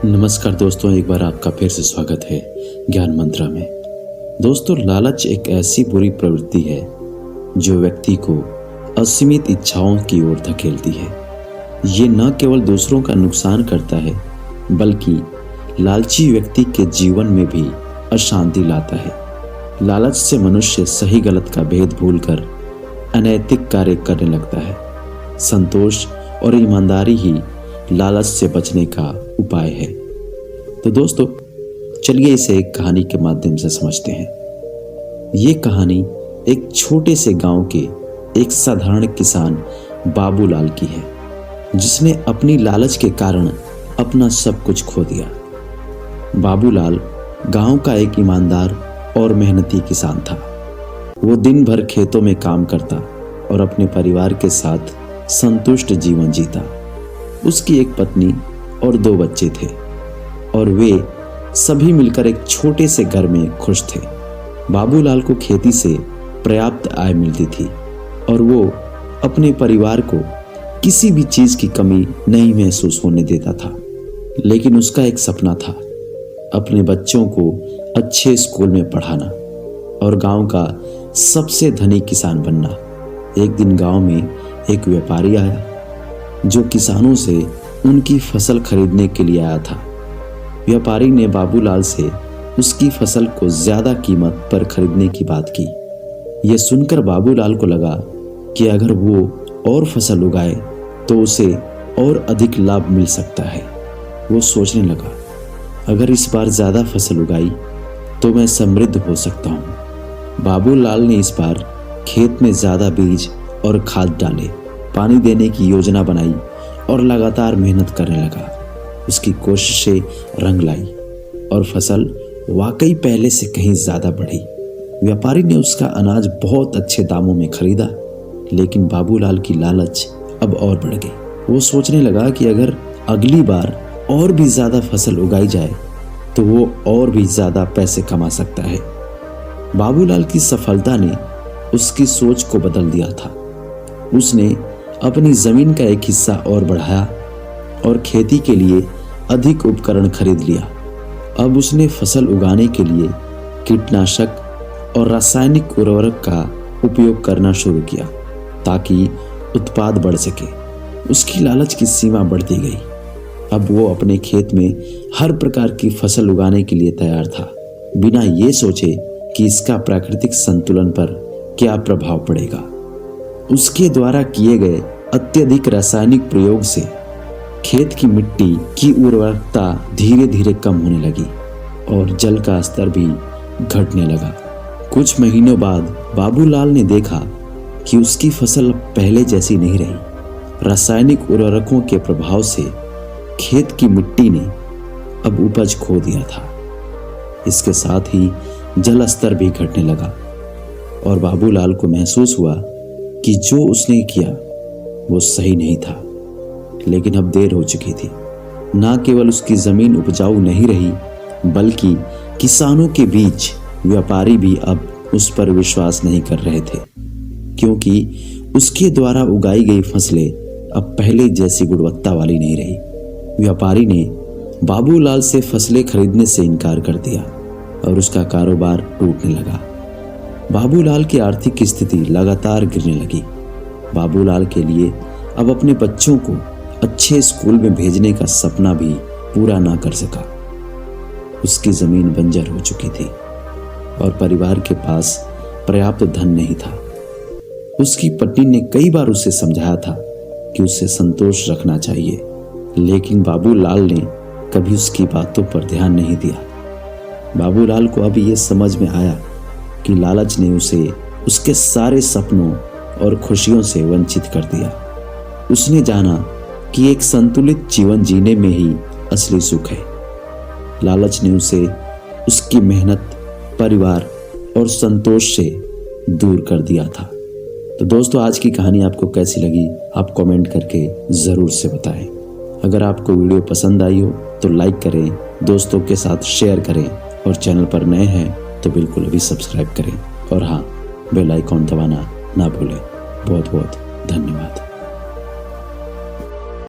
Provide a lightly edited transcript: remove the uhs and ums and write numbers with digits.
नमस्कार दोस्तों, एक बार आपका फिर से स्वागत है ज्ञान मंत्रा में। दोस्तों, लालच एक ऐसी बुरी प्रवृत्ति है जो व्यक्ति को असीमित इच्छाओं की ओर धकेलती है। ये न केवल दूसरों का नुकसान करता है बल्कि लालची व्यक्ति के जीवन में भी अशांति लाता है। लालच से मनुष्य सही गलत का भेद भूलकर अनैतिक कार्य करने लगता है। संतोष और ईमानदारी ही लालच से बचने का उपाय है। तो दोस्तों, चलिए इसे एक कहानी के माध्यम से समझते हैं। ये कहानी एक छोटे से गांव के एक साधारण किसान बाबूलाल की है, जिसने अपनी लालच के कारण अपना सब कुछ खो दिया। बाबूलाल गांव का एक ईमानदार और मेहनती किसान था। वो दिन भर खेतों में काम करता और अपने परिवार के साथ संतुष्ट जीवन जीता। उसकी एक पत्नी और 2 बच्चे थे और वे सभी मिलकर एक छोटे से घर में खुश थे। बाबूलाल को खेती से पर्याप्त आय मिलती थी और वो अपने परिवार को किसी भी चीज की कमी नहीं महसूस होने देता था। लेकिन उसका एक सपना था, अपने बच्चों को अच्छे स्कूल में पढ़ाना और गांव का सबसे धनी किसान बनना। एक दिन गांव में एक व्यापारी आया जो किसानों से उनकी फसल खरीदने के लिए आया था। व्यापारी ने बाबूलाल से उसकी फसल को ज्यादा कीमत पर खरीदने की बात की। यह सुनकर बाबूलाल को लगा कि अगर वो और फसल उगाए तो उसे और अधिक लाभ मिल सकता है। वो सोचने लगा, अगर इस बार ज्यादा फसल उगाई तो मैं समृद्ध हो सकता हूँ। बाबूलाल ने इस बार खेत में ज्यादा बीज और खाद डाले, पानी देने की योजना बनाई और लगातार मेहनत करने लगा। उसकी कोशिशें रंग लाई और फसल वाकई पहले से कहीं ज्यादा बढ़ी। व्यापारी ने उसका अनाज बहुत अच्छे दामों में खरीदा, लेकिन बाबूलाल की लालच अब और बढ़ गई। वो सोचने लगा कि अगर अगली बार और भी ज्यादा फसल उगाई जाए तो वो और भी ज्यादा पैसे कमा सकता है। बाबूलाल की सफलता ने उसकी सोच को बदल दिया था। उसने अपनी जमीन का एक हिस्सा और बढ़ाया और खेती के लिए अधिक उपकरण खरीद लिया। अब उसने फसल उगाने के लिए कीटनाशक और रासायनिक उर्वरक का उपयोग करना शुरू किया ताकि उत्पाद बढ़ सके। उसकी लालच की सीमा बढ़ती गई। अब वो अपने खेत में हर प्रकार की फसल उगाने के लिए तैयार था, बिना ये सोचे कि इसका प्राकृतिक संतुलन पर क्या प्रभाव पड़ेगा। उसके द्वारा किए गए अत्यधिक रासायनिक प्रयोग से खेत की मिट्टी की उर्वरकता धीरे धीरे कम होने लगी और जल का स्तर भी घटने लगा। कुछ महीनों बाद बाबूलाल ने देखा कि उसकी फसल पहले जैसी नहीं रही। रासायनिक उर्वरकों के प्रभाव से खेत की मिट्टी ने अब उपज खो दिया था। इसके साथ ही जल स्तर भी घटने लगा और बाबूलाल को महसूस हुआ कि जो उसने किया वो सही नहीं था। लेकिन अब देर हो चुकी थी। ना केवल उसकी जमीन उपजाऊ नहीं रही बल्कि किसानों के बीच व्यापारी भी अब उस पर विश्वास नहीं कर रहे थे, क्योंकि उसके द्वारा उगाई गई फसलें अब पहले जैसी गुणवत्ता वाली नहीं रही। व्यापारी ने बाबूलाल से फसलें खरीदने से इनकार कर दिया और उसका कारोबार टूटने लगा। बाबूलाल की आर्थिक स्थिति लगातार गिरने लगी। बाबूलाल के लिए अब अपने बच्चों को अच्छे स्कूल में भेजने का सपना भी पूरा ना कर सका। उसकी जमीन बंजर हो चुकी थी और परिवार के पास पर्याप्त धन नहीं था। उसकी पत्नी ने कई बार उसे समझाया था कि उसे संतोष रखना चाहिए, लेकिन बाबूलाल ने कभी उसकी बातों पर ध्यान नहीं दिया। बाबूलाल को अब यह समझ में आया कि लालच ने उसे उसके सारे सपनों और खुशियों से वंचित कर दिया। उसने जाना कि एक संतुलित जीवन जीने में ही असली सुख है। लालच ने उसे उसकी मेहनत, परिवार और संतोष से दूर कर दिया था। तो दोस्तों, आज की कहानी आपको कैसी लगी आप कमेंट करके जरूर से बताएं। अगर आपको वीडियो पसंद आई हो तो लाइक करें, दोस्तों के साथ शेयर करें और चैनल पर नए हैं तो बिल्कुल अभी सब्सक्राइब करें और हाँ, बेल आइकॉन दबाना ना भूलें। बहुत बहुत धन्यवाद।